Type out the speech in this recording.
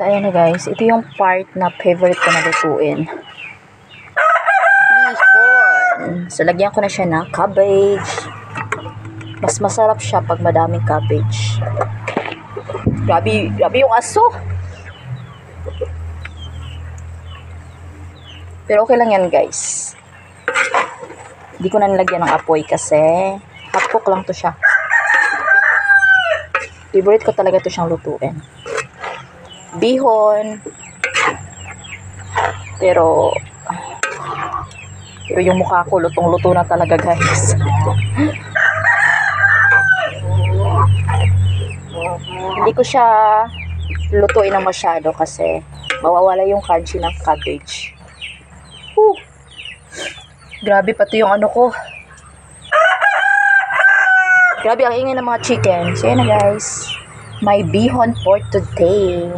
So, ayan na guys, ito yung part na favorite ko na lutuin. Bihon. So, lagyan ko na siya ng cabbage. Mas masarap siya pag madaming cabbage. Grabe yung aso. Pero okay lang yan guys. Hindi ko na nilagyan ng apoy kasi half cook lang to siya. Favorite ko talaga to siyang lutuin. Bihon. Pero yung mukha ko lutong-luto na talaga guys. Hindi ko siya lutuin ng masyado kasi mawawala yung crunchy ng cabbage. Grabe pati yung ano ko. Grabe ang ingay ng mga chicken. So yan na guys. My bihon for today.